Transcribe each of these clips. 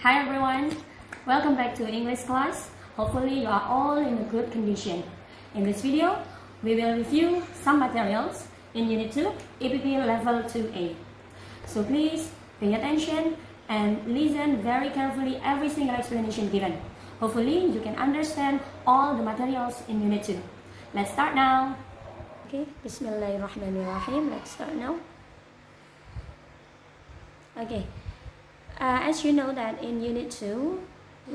Hi everyone, welcome back to English class. Hopefully you are all in a good condition. In this video, we will review some materials in Unit 2, EPP Level 2A. So please pay attention and listen very carefully every single explanation given. Hopefully you can understand all the materials in Unit 2. Let's start now. Okay, Bismillahirrahmanirrahim. Let's start now. Okay. As you know that in Unit 2,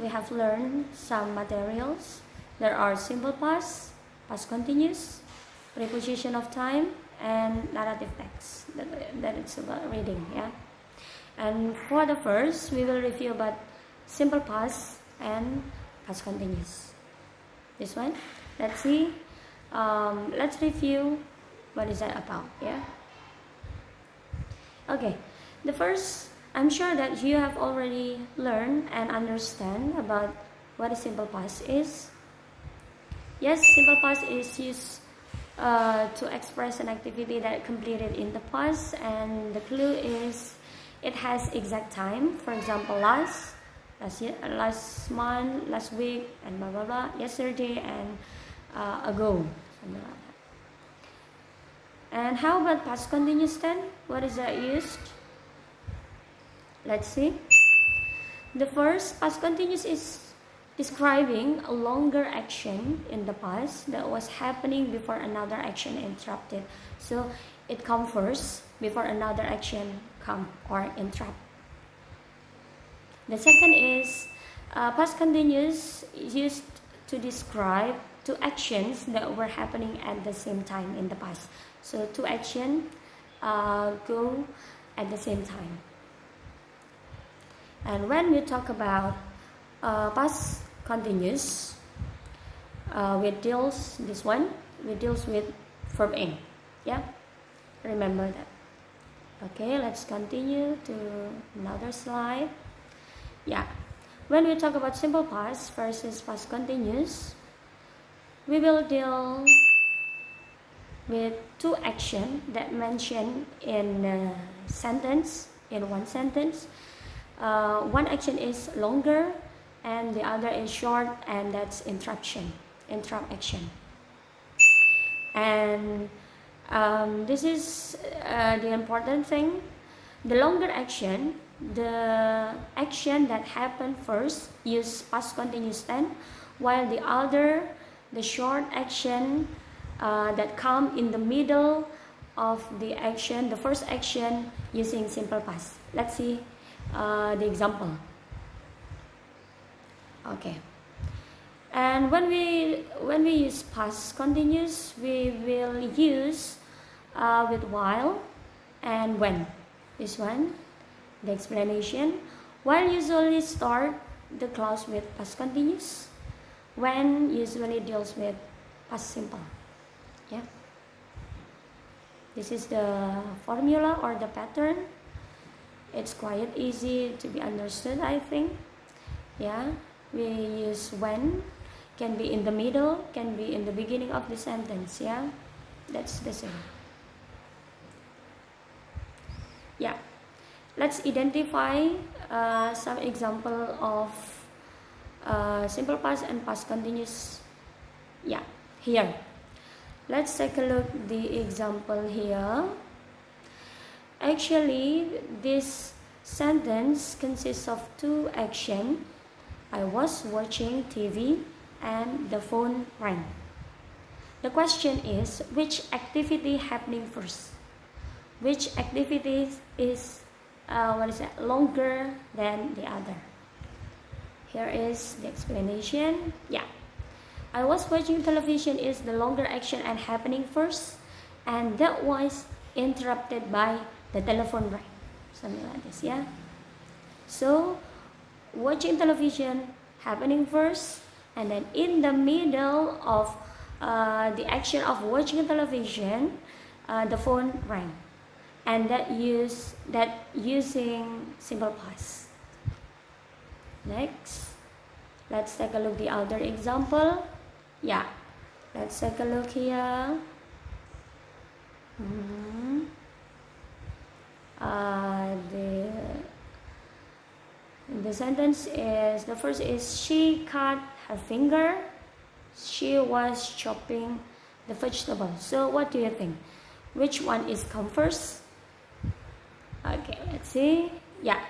we have learned some materials. There are simple past, past continuous, preposition of time, and narrative text. That is about reading, yeah. And for the first, we will review about simple past and past continuous. This one, let's see. Let's review what is that about, yeah. Okay, the first. I'm sure that you have already learned and understand about what a simple past is. Yes, simple past is used to express an activity that completed in the past, and the clue is it has exact time. For example, last month, last week, and blah blah blah, yesterday and ago, something like that. And how about past continuous then? What is that used? Let's see. The first, past continuous is describing a longer action in the past that was happening before another action interrupted. So it comes first before another action come or interrupt. The second is past continuous is used to describe two actions that were happening at the same time in the past. So two actions go at the same time. And when we talk about past continuous, we deals with verb ing. Yeah, remember that. Okay, let's continue to another slide. Yeah, when we talk about simple past versus past continuous, we will deal with two actions that mentioned in one sentence. One action is longer and the other is short, and that's interrupt action. And this is the important thing. The longer action, the action that happened first, use past continuous tense, while the short action that come in the middle of the action, the first action, using simple past. Let's see the example. Okay, and when we use past continuous, we will use with while and when. This one, the explanation. While usually start the clause with past continuous, when usually deals with past simple. Yeah, this is the formula or the pattern. It's quite easy to be understood, I think. Yeah, we use when, can be in the middle, can be in the beginning of the sentence. Yeah, that's the same. Yeah, let's identify some example of simple past and past continuous. Yeah, here. Let's take a look the example here. Actually, this sentence consists of two actions. I was watching TV and the phone rang. The question is, which activity happening first? Which activity is longer than the other? Here is the explanation. Yeah, I was watching television is the longer action and happening first, and that was interrupted by the telephone rang, something like this. Yeah, so watching television happening first, and then in the middle of the action of watching television, the phone rang, and that using simple past. Next, let's take a look the other example. Yeah, let's take a look here. The sentence is, the first is, she cut her finger. She was chopping the vegetable. So what do you think? Which one is come first? Okay, let's see. Yeah,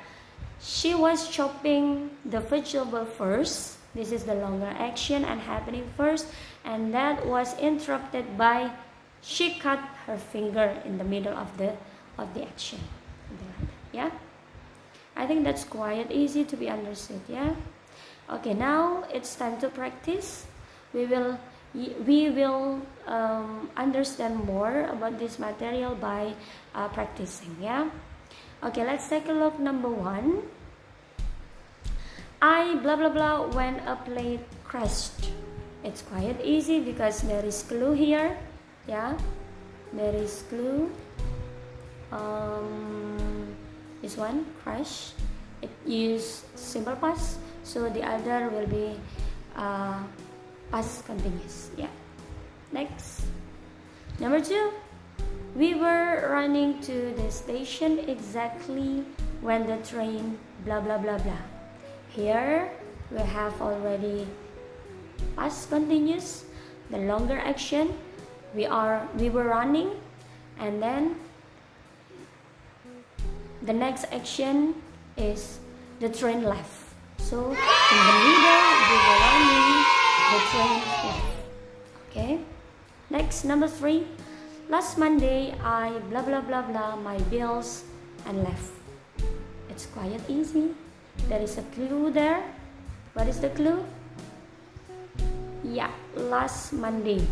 she was chopping the vegetable first. This is the longer action and happening first, and that was interrupted by she cut her finger in the middle of the action. Yeah, I think that's quite easy to be understood. Yeah. Okay, now it's time to practice. We will understand more about this material by practicing. Yeah. Okay, let's take a look. Number 1. I blah blah blah when a plate crashed. It's quite easy because there is clue here. Yeah, there is clue. This one, crash. It use simple past, so the other will be past continuous. Yeah. Next, number 2. We were running to the station exactly when the train blah blah blah blah. Here we have already past continuous, the longer action. We were running, and then the next action is the train left. So in the middle we were running, the train left. Okay. Next, number 3. Last Monday I blah blah blah blah my bills and left. It's quite easy. There is a clue there. What is the clue? Yeah, last Monday.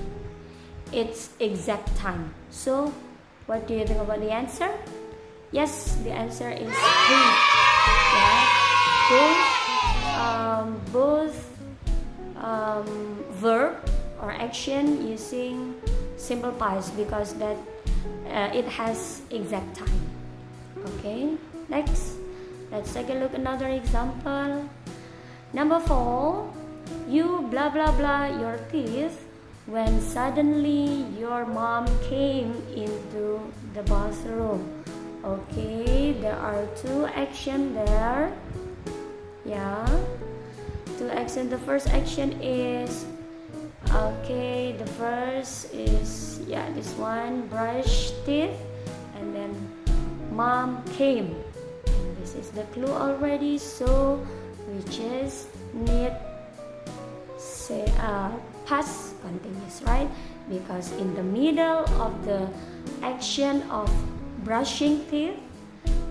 It's exact time. So what do you think about the answer? Yes, the answer is 3. Yeah, both verb or action using simple past because that it has exact time. Okay, next, let's take a look another example. Number 4. You blah blah blah your teeth when suddenly your mom came into the bathroom. Okay, there are 2 actions there. Yeah, 2 actions. The first action is, okay, the first is, yeah, this one, brush teeth, and then mom came. And this is the clue already, so we just need say past continuous, right? Because in the middle of the action of brushing teeth,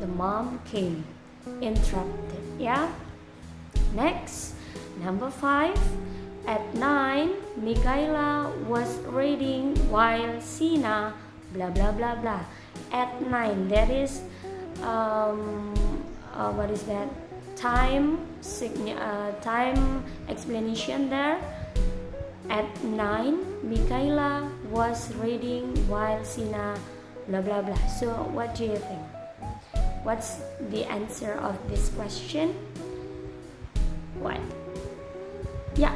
the mom came, interrupted. Yeah. Next, number 5. At 9, Michaela was reading while Sina blah blah blah blah. At 9, there is what is that? Time explanation there. At 9, Michaela was reading while Sina blah blah blah. So what do you think? What's the answer of this question? What? Yeah.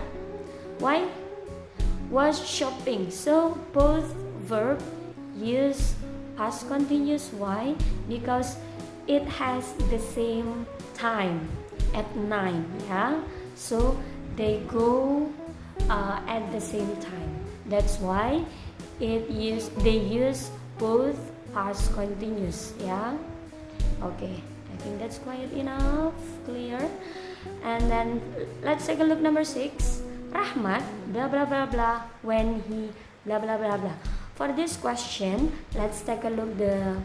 Why? Was shopping. So both verb use past continuous. Why? Because it has the same time at 9. Yeah. So they go at the same time. That's why they use both past continuous. Yeah. Okay, I think that's quite enough, clear. And then let's take a look number 6. Rahmat blah blah blah blah when he blah blah blah blah. For this question, let's take a look the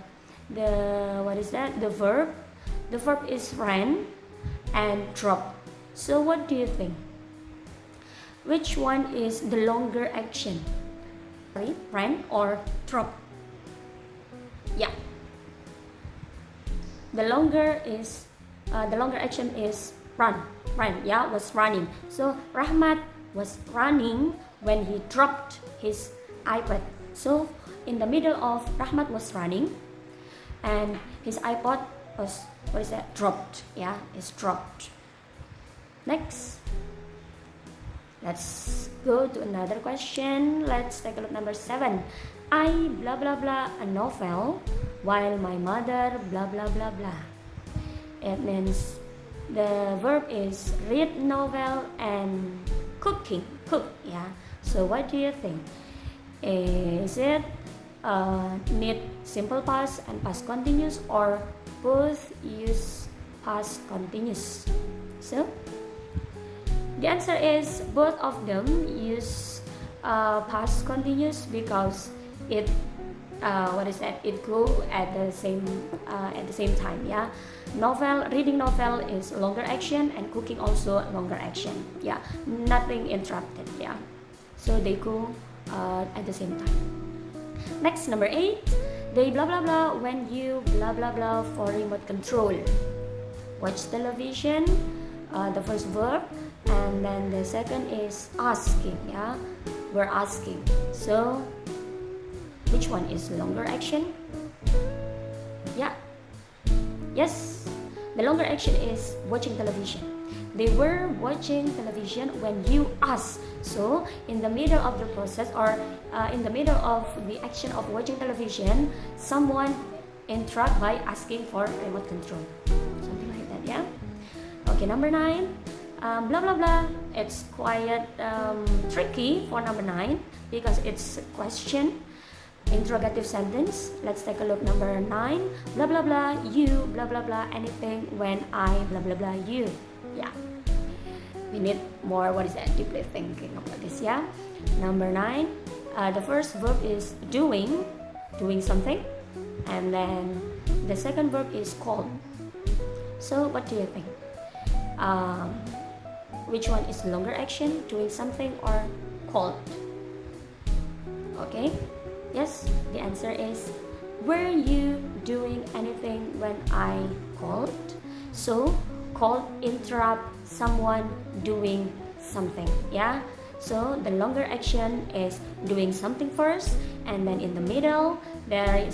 what is that? The verb. The verb is ran and drop. So what do you think? Which one is the longer action? Sorry, ran or drop? Yeah. The longer action is run. Yeah, was running. So Rahmat was running when he dropped his iPad. So in the middle of Rahmat was running, and his iPod was, what is that? Dropped. Yeah, it's dropped. Next, let's go to another question. Let's take a look number 7. I blah blah blah a novel while my mother blah blah blah blah. It means the verb is read novel and cooking, cook, yeah. So what do you think? Is it need simple past and past continuous, or both use past continuous? So the answer is both of them use past continuous because it it go at the same time, yeah. Reading novel is longer action, and cooking also longer action, yeah. Nothing interrupted, yeah. So they go at the same time. Next, number 8, they blah blah blah when you blah blah blah for remote control. Watch television, the first verb, and then the second is asking, yeah. We're asking. So which one is longer action? Yeah. Yes. The longer action is watching television. They were watching television when you asked. So in the middle of the process, or in the middle of the action of watching television, someone interrupt by asking for remote control. Something like that, yeah. Okay, number 9. Blah blah blah. It's quite tricky for number 9 because it's a question, interrogative sentence. Let's take a look. Number 9. Blah blah blah. You blah blah blah anything when I blah blah blah you. Yeah. We need more deeply thinking about this, yeah. Number 9. The first verb is doing something, and then the second verb is called. So what do you think? Which one is longer action, doing something or called? Okay. Yes, the answer is, were you doing anything when I called? So called interrupt someone doing something, yeah. So the longer action is doing something first, and then in the middle there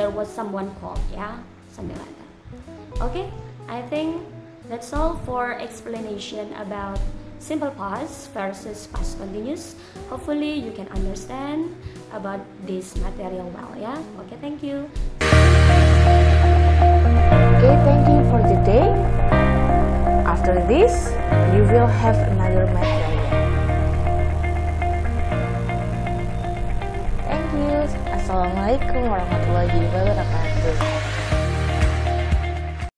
was someone called, yeah, something like that. Okay, I think that's all for explanation about simple past versus past continuous. Hopefully you can understand about this material well, yeah. Okay, thank you. Okay, thank you for today. After this, you will have another material. Thank you. Assalamualaikum warahmatullahi wabarakatuh.